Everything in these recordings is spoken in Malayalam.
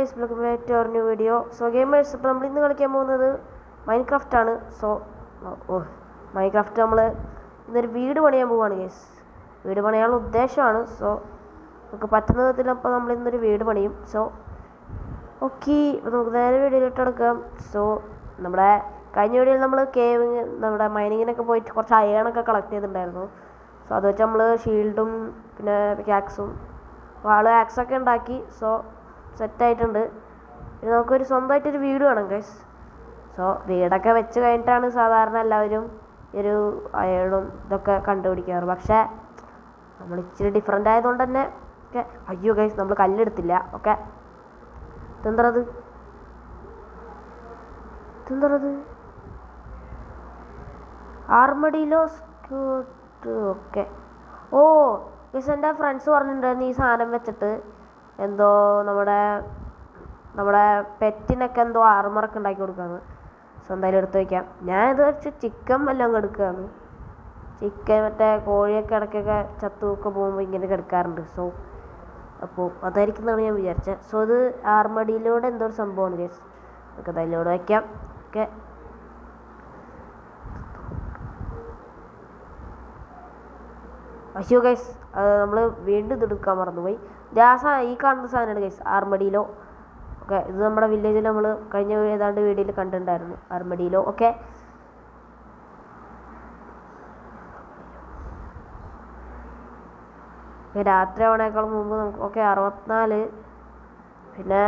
Guys, welcome back to our new video. So gamers, ഇപ്പോൾ നമ്മൾ ഇന്ന് കളിക്കാൻ പോകുന്നത് മൈൻക്രാഫ്റ്റ് ആണ്. സോ മൈൻക്രാഫ്റ്റ് നമ്മൾ ഇന്നൊരു വീട് പണിയാൻ പോവുകയാണ് ഗൈസ്. വീട് പണിയാനുള്ള ഉദ്ദേശമാണ്. സോ നമുക്ക് പറ്റുന്ന വിധത്തിലപ്പോൾ നമ്മൾ ഇന്നൊരു വീട് പണിയും. സോ ഓക്കെ, ഇപ്പോൾ നമുക്ക് നേരെ വീഡിയോയിലിട്ട് എടുക്കാം. സോ നമ്മുടെ കഴിഞ്ഞ വീഡിയോയിൽ നമ്മൾ കേവിങ്, നമ്മുടെ മൈനിങ്ങിനൊക്കെ പോയിട്ട് കുറച്ച് അയണൊക്കെ കളക്ട് ചെയ്തിട്ടുണ്ടായിരുന്നു. സോ അത് വെച്ച് നമ്മൾ ഷീൽഡും പിന്നെ ആക്സും ആക്സൊക്കെ ഉണ്ടാക്കി. സോ സെറ്റായിട്ടുണ്ട്. ഇനി നമുക്കൊരു സ്വന്തമായിട്ടൊരു വീട് വേണം ഗൈസ്. സോ വീടൊക്കെ വെച്ച് കഴിഞ്ഞിട്ടാണ് സാധാരണ എല്ലാവരും ഒരു അയണും ഇതൊക്കെ കണ്ടുപിടിക്കാറ്. പക്ഷേ നമ്മൾ ഇച്ചിരി ഡിഫറെൻ്റ് ആയതുകൊണ്ട് തന്നെ ഓക്കെ. അയ്യോ ഗൈസ്, നമ്മൾ കല്ലെടുത്തില്ല. ഓക്കെ, ഇതെന്തത് ആർമഡിലോ സ്കൂട്ട്. ഓക്കെ. ഓ ഗൈസ്, എൻ്റെ ഫ്രണ്ട്സ് പറഞ്ഞിട്ടുണ്ടായിരുന്നു ഈ സാധനം വെച്ചിട്ട് എന്തോ നമ്മുടെ പെറ്റിനൊക്കെ എന്തോ ആർമറൊക്കെ ഉണ്ടാക്കി കൊടുക്കുകയാണ്. സോ എന്തായാലും എടുത്ത് വയ്ക്കാം. ഞാനിത് വെച്ച് ചിക്കൻ വല്ലതും എടുക്കുകയാണ്. ചിക്കൻ മറ്റേ കോഴിയൊക്കെ ഇടയ്ക്കൊക്കെ ചത്തുമൊക്കെ പോകുമ്പോൾ ഇങ്ങനെ കിടക്കാറുണ്ട്. സോ അപ്പോൾ അതായിരിക്കും എന്നാണ് ഞാൻ വിചാരിച്ചത്. സോ ഇത് ആർമഡിയിലൂടെ എന്തോ ഒരു സംഭവമാണ് ഗൈസ്. നമുക്ക് അതിലൂടെ വയ്ക്കാം. ഓക്കെ, അയ്യോ ഗൈസ്, അത് നമ്മൾ വീണ്ടും ഇതെടുക്കാൻ മറന്നുപോയി. ഈ കാണുന്ന സാധനമാണ് ഗൈസ് ആർമഡിയിലോ. ഓക്കെ, ഇത് നമ്മുടെ വില്ലേജിൽ നമ്മൾ കഴിഞ്ഞ ഏതാണ്ട് വീഡിയോയിൽ കണ്ടിട്ടുണ്ടായിരുന്നു ആർമഡിയിലോ. ഓക്കെ, രാത്രി ആവണേക്കാളും മുമ്പ് നമുക്ക് ഓക്കെ 64 പിന്നെ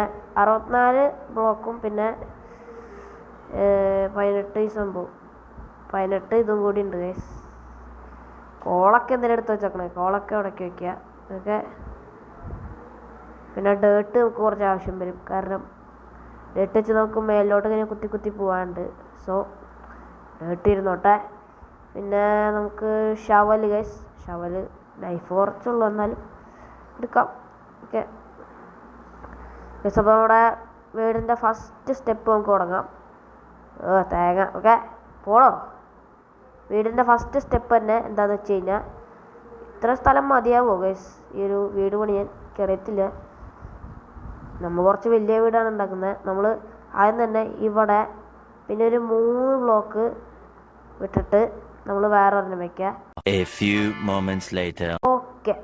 64 ബ്ലോക്കും പിന്നെ 18 ഈ സംഭവം 18 ഇതും കൂടി ഉണ്ട് ഗൈസ്. കോളൊക്കെ എന്തിനാ എടുത്ത് വെച്ചേക്കണേ? കോളൊക്കെ ഉടക്കി വയ്ക്കുക. ഓക്കെ, പിന്നെ ഡേർട്ട് നമുക്ക് കുറച്ച് ആവശ്യം വരും. കാരണം ഡേർട്ട് വെച്ച് നമുക്ക് മേലോട്ട് ഇങ്ങനെ കുത്തി കുത്തി പോകാനുണ്ട്. സോ ഡേർട്ട് ഇരുന്നോട്ടെ. പിന്നെ നമുക്ക് ഷവൽ ഗൈസ്, ഷവല് നൈഫ് കുറച്ചുള്ളൂ എന്നാലും എടുക്കാം. ഓക്കെ ഗൈസ്, അപ്പോൾ നമ്മുടെ വീടിൻ്റെ ഫസ്റ്റ് സ്റ്റെപ്പ് നമുക്ക് തുടങ്ങാം. തേങ്ങ. ഓക്കെ, പോണോ? വീടിൻ്റെ ഫസ്റ്റ് സ്റ്റെപ്പ് തന്നെ എന്താണെന്ന് വെച്ച് കഴിഞ്ഞാൽ, ഇത്ര സ്ഥലം മതിയാവോ ഗൈസ് ഈ ഒരു വീട് പണിയാൻ? എനിക്കറിയത്തില്ല. നമ്മൾ കുറച്ച് വലിയ വീടാണ് ഉണ്ടാക്കുന്നത്. നമ്മൾ ആദ്യം തന്നെ ഇവിടെ പിന്നെ ഒരു 3 ബ്ലോക്ക് വിട്ടിട്ട് നമ്മൾ വേറെ ഒരെണ്ണം വയ്ക്കുക. ഓക്കെ,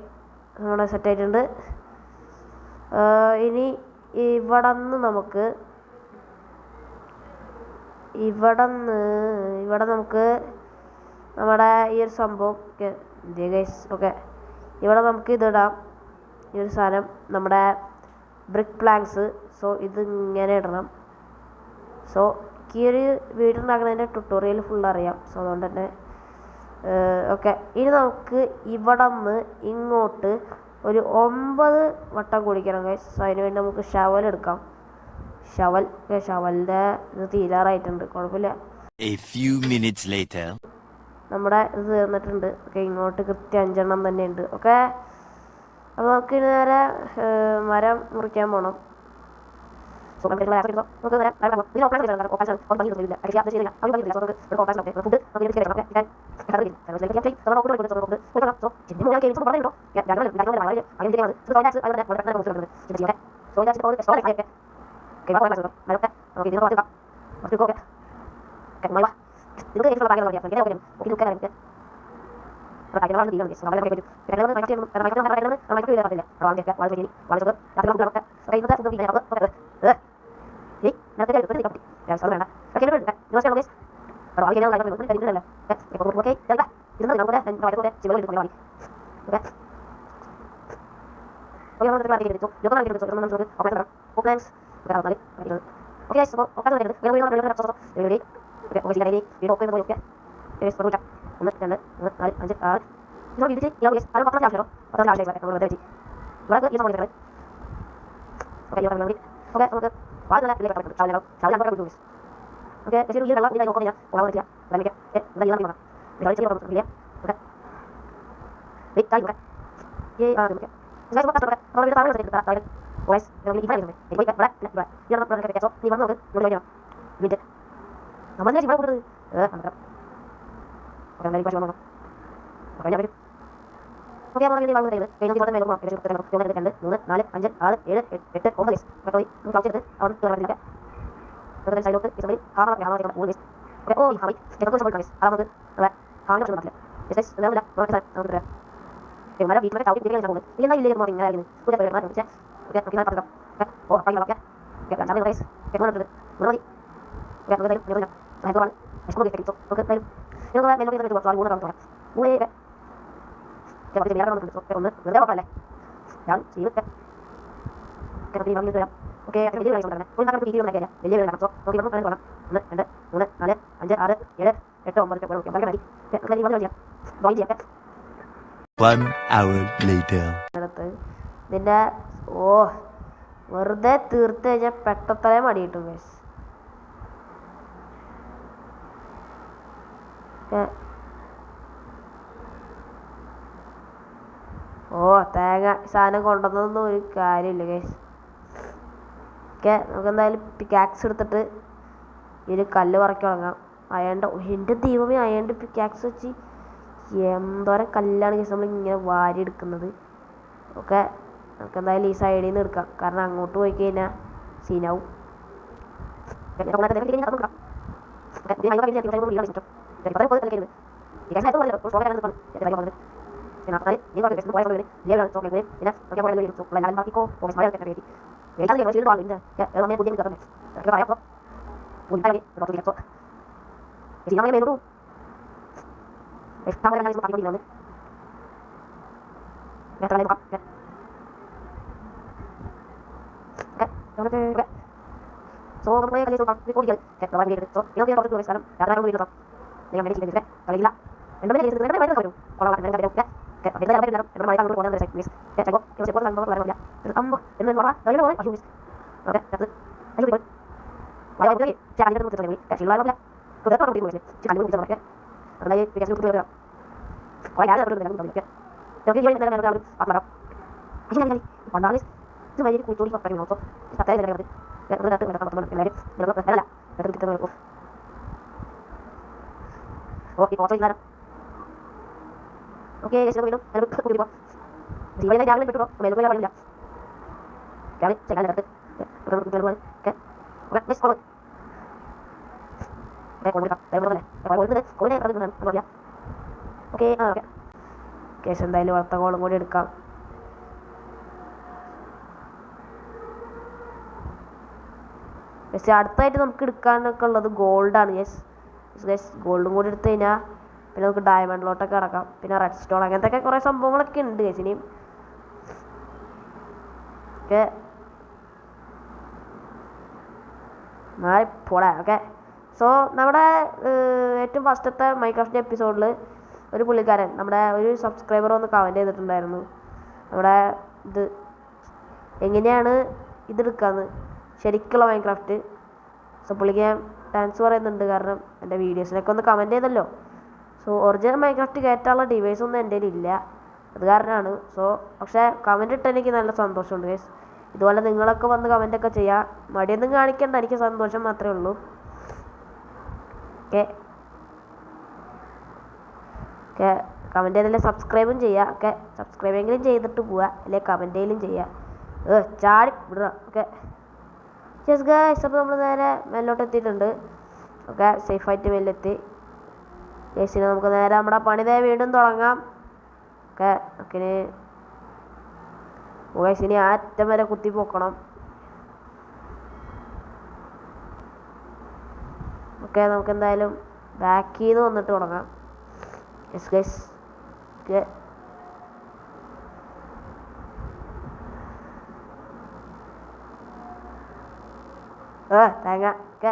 നമ്മുടെ സെറ്റായിട്ടുണ്ട്. ഇനി ഇവിടെ നമുക്ക് നമ്മുടെ ഈ ഒരു സംഭവം ഇന്ത്യ ഗൈസ്. ഓക്കെ, ഇവിടെ നമുക്ക് ഇതിടാം. ഈ ഒരു സാധനം നമ്മുടെ ബ്രിക്ക് പ്ലാങ്ക്സ്. സോ ഇത് ഇങ്ങനെ ഇടണം. സോ ഈ ഒരു വീടുണ്ടാക്കുന്നതിൻ്റെ ട്യൂട്ടോറിയൽ ഫുൾ അറിയാം. സോ അതുകൊണ്ട് തന്നെ ഓക്കെ, ഇനി നമുക്ക് ഇവിടെ നിന്ന് ഇങ്ങോട്ട് ഒരു 9 വട്ടം കുടിക്കണം ഗൈസ്. സോ അതിന് വേണ്ടി നമുക്ക് ഷവൽ എടുക്കാം. ഷവലിൻ്റെ ഇത് തീരാറായിട്ടുണ്ട്. കുഴപ്പമില്ല, നമ്മുടെ ഇത് തീർന്നിട്ടുണ്ട്. ഓക്കെ, ഇങ്ങോട്ട് കൃത്യം 5 എണ്ണം തന്നെ ഉണ്ട്. ഓക്കെ, അപ്പോൾ നമുക്ക് ഇനി നേരെ മരം മുറിക്കാൻ പോകണം. ഓക്കെ നമ്മൾ വേണ്ടി വാങ്ങുന്നത് കഴിഞ്ഞ ദിവസം വേഗം 2 3 4 5 6 7 8 9 അപ്പോൾ നമുക്ക് കളിച്ചിട്ട് അവിടെ തുറന്നില്ല അതുപോലെ സൈഡിലോട്ട് ഇസമി ഹാമ ഹാമ 3 ഓക്കെ ഓ ഹാമി നമുക്ക് സപ്പോർട്ട് ഗൈസ് അത് നമുക്ക് ഹാമി നടത്തില്ല യെസ് ഇല്ല നമുക്ക് മഴ വീട്ടിലെ ചവിട്ടി തിരികെ പോകുന്നത് ഇല്ല ഇല്ല എന്ന് പറഞ്ഞാൽ പുതിയ പേര് മാറ്റി ഓക്കെ നമുക്ക് നടക്കാം ഓ പയ്യ ഓക്കെ ഓക്കെ ഞാൻ ഗൈസ് കേൾക്കുന്നുണ്ട് മതി ഓക്കെ നമുക്ക് തരും ഞാൻ സൈഡോആണ് എക്സ്പ്ലോർ ചെയ്തിട്ട് ഓക്കെ തരും നിങ്ങൾ മെമ്മറി ചെയ്തിട്ട് വാ മൂന്ന് കാണാം മൂന്ന് ഓക്കെ അപ്പോൾ ഇതിനെ കാണുന്നുണ്ട് ഓക്കെ ഒന്ന് വെറുതെ പോകല്ലേ ഞാൻ ചെയ്തിട്ട് ഓക്കെ നമുക്ക് വാങ്ങി തരാം ഓക്കെ അത് വലിയ കാര്യം തന്നെ ഒരു നാല് വീഡിയോ ഉണ്ടാക്കിയാൽ വലിയ കാര്യം സോ നമുക്ക് ഇവിടെ കാണാം 1 2 3 4 5 6 7 8 9 ഓക്കെ ബാക്കി മതി ഓക്കെ നമുക്ക് ചെയ്യാം ബോയ് ചെയ്യാം 1 hour later. ഇതിൻ്റെ ഓ വെറുതെ തീർത്ത് കഴിഞ്ഞാൽ പെട്ടത്തലേ മടി കിട്ടും ഗൈസ്. ഓ തേങ്ങ സാധനം കൊണ്ടുവന്നൊന്നും ഒരു കാര്യമില്ല ഗൈസ്. ഓക്കെ നമുക്ക് എന്തായാലും പിക്കാക്സ് എടുത്തിട്ട് ഈ ഒരു കല്ല് പറക്കി തുടങ്ങാം. അയണ്ട എൻ്റെ ദൈവമേ അയണ്ട് പിക്കാക്സ് വെച്ച് എന്തോരം കല്ലാണ് ഗൈസ് നമ്മൾ ഇങ്ങനെ വാരി എടുക്കുന്നത്. ഓക്കെ നമുക്ക് എന്തായാലും ഈ സൈഡിൽ നിന്ന് എടുക്കാം, കാരണം അങ്ങോട്ട് പോയി കഴിഞ്ഞാൽ സീനാവും. So നമ്മളെ കളി റെക്കോർഡ് ചെയ്ത് പ്രൊവൈഡ് ചെയ്തിട്ട് സോ ഇതിനെ കുറച്ച് ദിവസം കാരണം യാത്ര വീഡിയോ നോക്കാം ഞാൻ മാനേജ് ചെയ്തിട്ട് കളിയില്ല രണ്ടുമേ ചെയ്തിട്ട് രണ്ടുമേ മൈനസ് വരും കൊള്ളാം ഞാൻ കണ്ടിട്ട് ഓക്കെ അപ്പോൾ ഇതെല്ലാം ഞാൻ നമ്മൾ മൈനസ് അങ്ങോട്ട് പോകുന്നത് പ്ലീസ് ചെക്കോ ഇത് ചെക്കോ നമ്മൾ വരാനില്ല ഇത് അമ്പോ എന്ന് പറ അതിലെ പോയി അയ്യോ ഓക്കെ അത് അയ്യോ ഇപ്പോൾ വൈ വൈ ചാനൽ എടുത്ത് നോക്കി ശരിയല്ല കുറെ പറഞ്ഞു പോയി ചാനൽ എടുത്ത് നോക്കി അതായത് പിക്ചർ എടുത്ത് നോക്കി വൈ ഞാൻ എടുത്ത് നോക്കി ഓക്കെ ഓക്കെ ഞാൻ ഞാൻ ഞാൻ പാർട്ണർ ഞാൻ പണ്ടാണ് ഇത് വൈകി കൂടി പറഞ്ഞു നോക്കോ സത്തായ ഞാൻ Oke, guys, minum. Jiwanya jangan betul, melu yang paling jangan jangan ada. Oke, oke, let's go. Oke, oke. Guys, എന്തായാലും അടുത്ത കോളും കൂടി എടുക്കാം. പക്ഷേ അടുത്തായിട്ട് നമുക്ക് എടുക്കാനൊക്കെ ഉള്ളത് ഗോൾഡാണ്. യെസ് ഗോൾഡും കൂടി എടുത്തു കഴിഞ്ഞാൽ പിന്നെ നമുക്ക് ഡയമണ്ടിലോട്ടൊക്കെ കിടക്കാം, പിന്നെ റെഡ് സ്റ്റോൺ അങ്ങനത്തെ കുറേ സംഭവങ്ങളൊക്കെ ഉണ്ട് ഗൈസ് ഇനിയും. ഓക്കെ മാറിപ്പോടാ. ഓക്കെ സോ നമ്മുടെ ഏറ്റവും ഫസ്റ്റത്തെ മൈൻക്രാഫ്റ്റ് എപ്പിസോഡിൽ ഒരു പുള്ളിക്കാരൻ നമ്മുടെ ഒരു സബ്സ്ക്രൈബർ ഒന്ന് കമൻറ്റ് ചെയ്തിട്ടുണ്ടായിരുന്നു നമ്മുടെ ഇത് എങ്ങനെയാണ് ഇതെടുക്കാമെന്ന് ശരിക്കുള്ള മൈൻക്രാഫ്റ്റ്. സോ പുള്ളിക്ക് ഞാൻ താങ്ക്സ് പറയുന്നുണ്ട്, കാരണം എൻ്റെ വീഡിയോസിനൊക്കെ ഒന്ന് കമൻറ്റ് ചെയ്തല്ലോ. സോ ഒറിജിനൽ മൈൻക്രാഫ്റ്റ് കയറ്റാനുള്ള ഡിവൈസ് ഒന്നും എൻ്റെ കയ്യിലില്ല, അത് കാരണമാണ്. സോ പക്ഷേ കമൻറ്റ് ഇട്ട് എനിക്ക് നല്ല സന്തോഷമുണ്ട് ഗൈസ്. ഇതുപോലെ നിങ്ങളൊക്കെ വന്ന് കമൻറ്റൊക്കെ ചെയ്യുക, മടിയൊന്നും കാണിക്കേണ്ട, എനിക്ക് സന്തോഷം മാത്രമേ ഉള്ളൂ. ഓക്കെ ഓക്കെ കമൻറ്റ് ചെയ്തല്ലേ സബ്സ്ക്രൈബും ചെയ്യുക. ഓക്കെ സബ്സ്ക്രൈബെങ്കിലും ചെയ്തിട്ട് പോവുക, അല്ലെങ്കിൽ കമൻറ്റേലും ചെയ്യുക. ചാടി വിടുക. ഓക്കെ യെസ് ഗൈസ്, അപ്പോൾ നമ്മൾ നേരെ മേലോട്ട് എത്തിയിട്ടുണ്ട്. ഓക്കെ സേഫായിട്ട് മേലെത്തി ഗൈസിന് നമുക്ക് നേരെ നമ്മുടെ പണിതേ വീണ്ടും തുടങ്ങാം. ഓക്കെ ഓക്കെ ഗൈസിനി ആ അറ്റം വരെ കുത്തി പൊക്കണം. ഓക്കെ നമുക്ക് എന്തായാലും ബാക്കിൽ നിന്ന് വന്നിട്ട് തുടങ്ങാം. യെസ് ഗൈസ് ഓക്കെ തേങ്ങ. Okay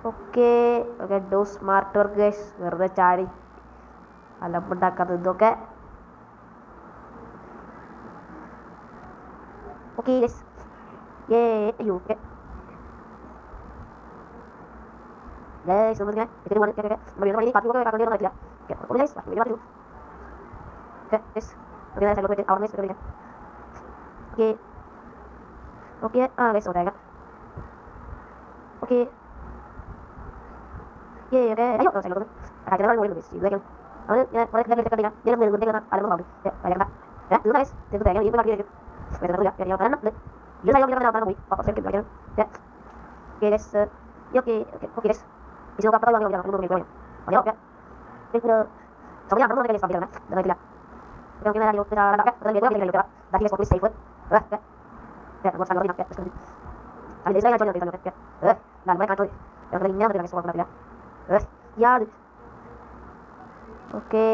okay okay do smart work guys, വെറുതെ ചാടി അലമ്പുണ്ടാക്കാത്തത് ഇതൊക്കെ. ഓക്കെ ഗൈസ് അയ്യോ ഓക്കെ ഗൈസ് നമ്മളിങ്ങനെ yes oke saya lupa awalnya sudah ya oke oke guys udah ya oke അയ്യോ സൈഡിലോട്ട് അറ്റാക്കിനെ മുകളിൽ വെച്ച് ഇത് അവന് ഞാൻ കുറേ കിലോമീറ്റർ കണ്ടില്ല ഞാൻ നിർബന്ധിക്കുന്ന അലമ്പ് പാടും വരണ്ട തീർന്ന വയസ്സ് തീർത്ത് തേങ്ങ ഈ കാട്ടി വരും കാരണം ഇത് സൈഡിൽ ഞാൻ പോയി okay guys okay okay guys ഇത് നമുക്ക് അപ്പോൾ വാങ്ങി ഓക്കെ ഓക്കെ പിന്നെ സമയം അടന്നു ഗൈസ് കമ്പ്യൂട്ടർ നടക്കില്ല ഓക്കെ ഞാൻ ലോട്ട് ആളൊക്കെ അത് വേഗം വേഗം ലോട്ട് ദാറ്റ് ഈസ് സേഫ് ഓക്കെ നമുക്ക് സംഗതി നോക്കാം അത് ഡിസൈൻ ആയിട്ട് നോക്കാം ഓക്കെ ഞാൻ മൈ കൺട്രോൾ ഞാൻ ഇങ്ങനെ ഒരു ഗൈസ് നോക്കില്ല യാർ ഓക്കെ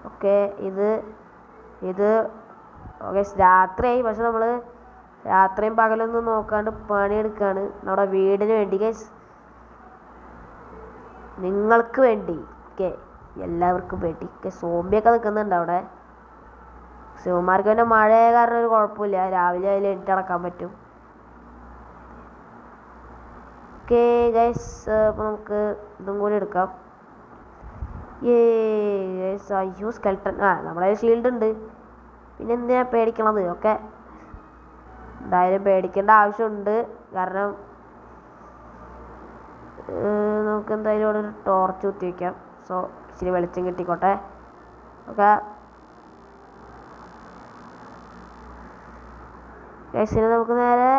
ഓക്കെ ഇത് ഓക്കെ രാത്രിയായി പക്ഷെ നമ്മൾ രാത്രിയും പകലൊന്നും നോക്കാണ്ട് പണിയെടുക്കുകയാണ് നമ്മുടെ വീടിന് വേണ്ടി ഗൈസ് നിങ്ങൾക്ക് വേണ്ടി ഓക്കെ എല്ലാവർക്കും വേണ്ടി ഓക്കെ സോംബിയൊക്കെ നിൽക്കുന്നുണ്ട് അവിടെ ശിവന്മാർക്ക് പിന്നെ മഴയായ കാരണം ഒരു കുഴപ്പമില്ല രാവിലെ അതിൽ എണീറ്റ് നടക്കാൻ പറ്റും ഓക്കെ ഗൈസ് അപ്പോൾ നമുക്ക് ഇതും കൂടി എടുക്കാം അയ്യോ സ്കെൽട്ടൺ നമ്മളെ ഷീൽഡ് ഉണ്ട് പിന്നെ എന്തിനാ പേടിക്കണത് ഓക്കെ എന്തായാലും പേടിക്കേണ്ട ആവശ്യമുണ്ട് കാരണം നമുക്ക് എന്തായാലും ഇവിടെ ഒരു ടോർച്ച് കുത്തി വയ്ക്കാം സോ ഇച്ചിരി വെളിച്ചം കിട്ടിക്കോട്ടെ ഓക്കെ ഗൈസിന് നമുക്ക് നേരെ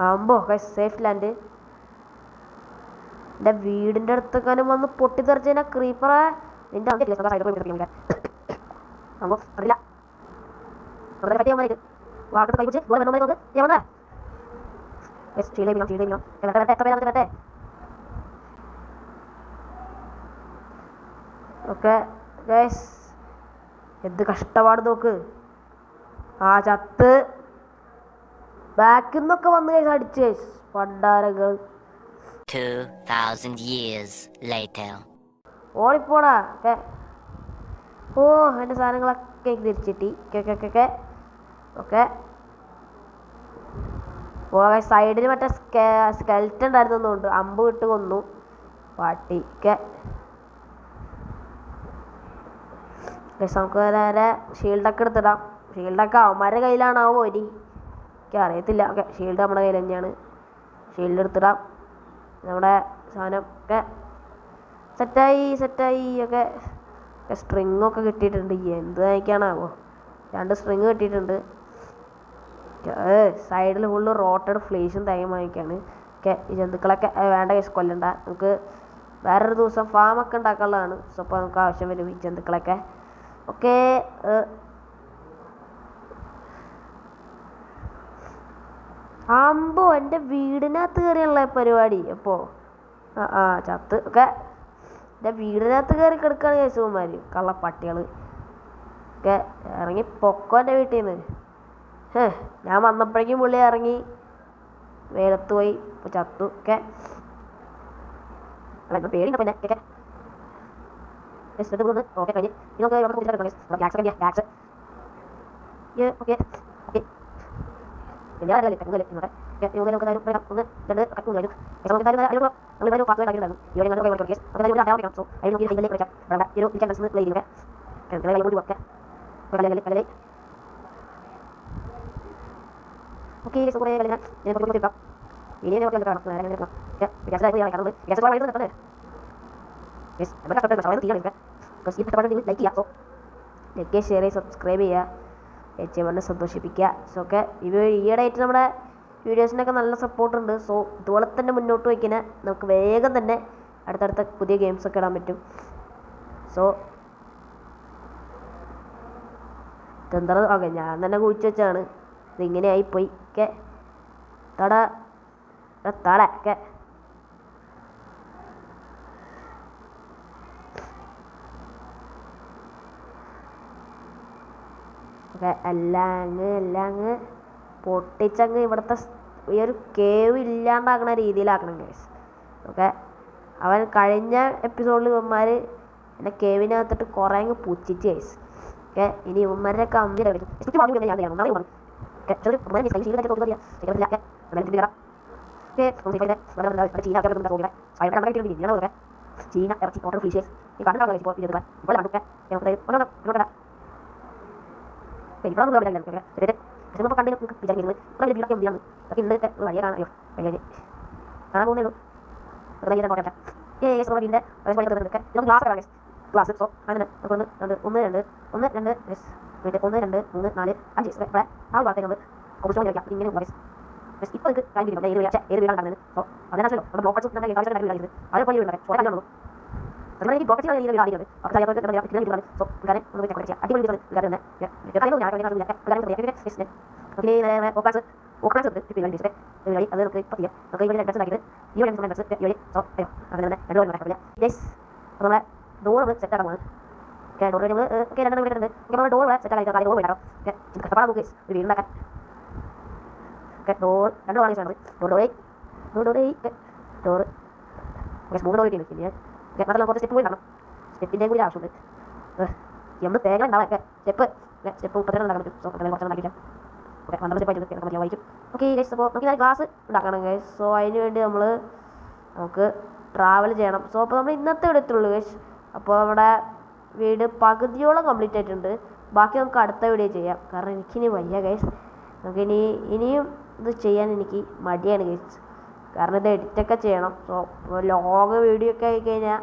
ആകുമ്പോൾ ഗൈസ് സേഫ് ലാൻഡ് എൻ്റെ വീടിൻ്റെ അടുത്തൊക്കെ വന്ന് പൊട്ടിത്തെറിച്ച് കഴിഞ്ഞാൽ ക്രീപ്പറെ നിൻ്റെ സൈഡിൽ പോയി നമുക്ക് അറിയില്ല നമ്മുടെ പറ്റിയ മതി വാട്ടർ കൈ പിടിച്ച് ദൂരെ വന്നോ നോക്ക് ഞാൻ വന്നേ ചീലോ എത്ര പേര് വരട്ടെ ഓക്കെ ഗൈസ് എന്ത് കഷ്ടപ്പാട് നോക്ക് ചത്ത് ബാക്കിൽ നിന്നൊക്കെ വന്ന് ഗൈസ് അടിച്ച് ഗൈസ് പണ്ടാരങ്ങൾ 2000 years later. ഓടിപ്പോടാ ഓക്കെ ഓ എൻ്റെ സാധനങ്ങളൊക്കെ എനിക്ക് തിരിച്ചിട്ടി ഓക്കെ ഓക്കെ ഓ സൈഡിൽ മറ്റേ സ്കെൽറ്റൻ ഉണ്ടായിരുന്നതുകൊണ്ട് അമ്പ് വിട്ട് കൊന്നു പാട്ടി ഓക്കെ നമുക്ക് നേരെ ഷീൽഡൊക്കെ എടുത്തിടാം ഷീൽഡൊക്കെ അവന്മാരുടെ കയ്യിലാണാവോ എനിക്ക് അറിയത്തില്ല ഓക്കെ ഷീൽഡ് നമ്മുടെ കയ്യിൽ തന്നെയാണ് ഷീൽഡ് എടുത്തിടാം നമ്മുടെ സാധനം ഒക്കെ സെറ്റായി ഒക്കെ സ്ട്രിങ്ങൊക്കെ കിട്ടിയിട്ടുണ്ട് എന്ത് വാങ്ങിക്കാണാവോ 2 സ്ട്രിങ് കിട്ടിയിട്ടുണ്ട് സൈഡിൽ ഫുള്ള് റോട്ടഡ് ഫ്ലേഷും തേങ്ങ വാങ്ങിക്കാണ് ഓക്കെ ഈ ജന്തുക്കളൊക്കെ വേണ്ട കേസ് കൊല്ലണ്ട നമുക്ക് വേറൊരു ദിവസം ഫാമൊക്കെ ഉണ്ടാക്കാനുള്ളതാണ് സോ അപ്പോൾ നമുക്ക് ആവശ്യം വരും ഈ ജന്തുക്കളൊക്കെ ഓക്കെ അമ്പോ എൻ്റെ വീടിനകത്ത് കയറിയുള്ള പരിപാടി അപ്പോൾ ചത്ത് ഒക്കെ എൻ്റെ വീടിനകത്ത് കയറി കിടക്കുകയാണ് കേസുമാർ കള്ളപ്പട്ടികൾ ഒക്കെ ഇറങ്ങി പൊക്കോ എൻ്റെ വീട്ടിൽ നിന്ന് ഞാൻ വന്നപ്പോഴേക്കും പുള്ളി ഇറങ്ങി വെയിലത്ത് പോയി ഇപ്പോൾ ചത്തു ഒക്കെ പേടി പിന്നെ ഓക്കെ ഓക്കെ കഴിഞ്ഞ് നമുക്ക് ഗ്യാസ് ഓക്കെ ഓക്കെ പിന്നെ ലൈക്ക് ഷെയർ സബ്സ്ക്രൈബ് ചെയ്യുക എച്ച് സന്തോഷിപ്പിക്കുക സോ ഒക്കെ ഈയിടെയായിട്ട് നമ്മുടെ വീഡിയോസിനൊക്കെ നല്ല സപ്പോർട്ടുണ്ട് സോ ഇതുപോലെ തന്നെ മുന്നോട്ട് വയ്ക്കുന്ന നമുക്ക് വേഗം തന്നെ അടുത്തടുത്ത പുതിയ ഗെയിംസൊക്കെ ഇടാൻ പറ്റും സോ ഇതെന്താ ഓക്കെ ഞാൻ തന്നെ കുഴിച്ച് വെച്ചാണ് ഇതിങ്ങനെ ആയിപ്പോയി ഒക്കെ തട ഒക്കെ ഓക്കെ എല്ലാം പൊട്ടിച്ചങ്ങ് ഇവിടുത്തെ ഈ ഒരു കേവ് ഇല്ലാണ്ടാക്കുന്ന രീതിയിലാക്കണം ഗൈസ് ഓക്കെ അവൻ കഴിഞ്ഞ എപ്പിസോഡിൽ ഇവന്മാർ എന്നെ കേവിനകത്തിട്ട് കുറേ അങ്ങ് പുച്ഛിച്ച് ഗൈസ് ഓക്കെ ഇനി ഇവന്മാരുടെ കമ്പി ചീന ഇറച്ചി ഓർഡർ ഫീച്ചേഴ്സ് ഈ കണ്ടാൽ ഇപ്പോൾ കണ്ടു വിചാരിക്കുന്നത് ഇവിടെ വീടൊക്കെ എന്തിനാണ് അതൊക്കെ ഇന്നത്തെ വഴിയെ കാണാം അയ്യോ കഴിഞ്ഞ് കാണാൻ പോകുന്നേ ഉള്ളൂ വീടിൻ്റെ ഗ്ലാസ് ഗ്ലാസ് സോ അങ്ങനെ നമുക്ക് ഒന്ന് രണ്ട് ഒന്ന് രണ്ട് ഒന്ന് രണ്ട് മൂന്ന് നാല് അഞ്ച് ഇവിടെ ആ ഭാഗത്തേക്ക് നമ്മൾ കുറച്ച് വയ്ക്കാം ഇങ്ങനെ ഇപ്പോൾ ഇത് കാര്യം കിട്ടും ഏത് വീടാണ് കാണുന്നത് സോ അതിനകത്തല്ലോ നമ്മുടെ ബ്ലോക്കട്സ് നമ്മുടെ കാര്യം അതേപോലെ വീടുണ്ടാക്കാം സോ അതാണ് അതുപോലെ എനിക്ക് ബ്ലോക്കറ്റ് വീട് ആദ്യമുണ്ട് അപ്പോൾ വീടാണ് സോ കാരണം ഒന്ന് ചെയ്യാം അടിപൊളി വീടാണ് ഓക്ലാസ് ഉണ്ട് വഴി അത് നമുക്ക് ഇപ്പോൾ ചെയ്യാം നമുക്ക് ഈ വഴി അഡ്രസ് ഉണ്ടാക്കിയിട്ട് ഈ വഴി അഡ്രസ് ഈ വഴി സോ അയ്യോ അങ്ങനെ തന്നെ രണ്ടു വഴി നടക്കില്ല ഗൈസ് അപ്പോൾ നമ്മളെ ഡോർ നമ്മൾ സെറ്റ് ആക്കാൻ പോകുന്നത് ഓക്കെ ഡോർ നമ്മൾ ഓക്കെ രണ്ടെണ്ണം വീടുണ്ട് ഓക്കെ നമ്മൾ ഡോർ സെറ്റ് ആക്കാൻ കാര്യം ഡോർ വേണം ഓക്കെ കഷ്ടപ്പാടാ നമുക്ക് ഒരു വീടുണ്ടാക്കാൻ ഓക്കെ ഡോർ രണ്ട് ഡോർ വേണ്ടത് ഡോർ ഓക്കെ മൂന്ന് ഡോർ കിട്ടിയിട്ടുണ്ട് പിന്നെ ഓക്കെ മാത്രമല്ല കുറച്ച് സ്റ്റെപ്പ് കൂടി കാണണം സ്റ്റെപ്പിൻ്റെയും കൂടി ആവശ്യമുണ്ട് നമ്മൾ തേങ്ങ ഉണ്ടാവാം ഒക്കെ സ്റ്റെപ്പ് 32 ഉണ്ടാക്കാൻ പറ്റും സോ അങ്ങനെ കുറച്ച് ഉണ്ടാക്കിക്കാം ഓക്കെ 12 സ്റ്റെപ്പ് ആയിട്ട് നമുക്ക് വായിക്കും ഓക്കെ ഗൈസ് അപ്പോൾ നമുക്ക് ഇതാ ഗ്ലാസ് ഉണ്ടാക്കണം ഗൈസ് സോ അതിന് വേണ്ടി നമുക്ക് ട്രാവൽ ചെയ്യണം സോ അപ്പോൾ നമ്മൾ ഇന്നത്തെ ഇവിടെ എത്തുള്ളൂ ഗൈസ് അപ്പോൾ നമ്മുടെ വീട് പകുതിയോളം കംപ്ലീറ്റ് ആയിട്ടുണ്ട് ബാക്കി നമുക്ക് അടുത്ത വീഡിയോ ചെയ്യാം കാരണം എനിക്കിനി വയ്യ ഗൈസ് നമുക്കിനി ഇനിയും ഇത് ചെയ്യാൻ എനിക്ക് മടിയാണ് ഗൈസ് കാരണം ഇത് എഡിറ്റൊക്കെ ചെയ്യണം സോ ലോങ് വീഡിയോ ഒക്കെ ആയി കഴിഞ്ഞാൽ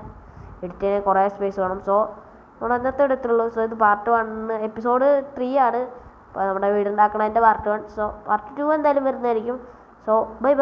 എഡിറ്റ് ചെയ്യാൻ കുറേ സ്പേസ് വേണം സോ നമ്മൾ ഇന്നത്തെ ഇവിടെ എത്തുള്ളൂ സോ ഇത് പാർട്ട് 1 എപ്പിസോഡ് 3 ആണ് അപ്പോൾ നമ്മുടെ വീടുണ്ടാക്കണതിൻ്റെ പാർട്ട് 1 സോ പാർട്ട് 2 എന്തായാലും വരുന്നതായിരിക്കും സോ ബൈ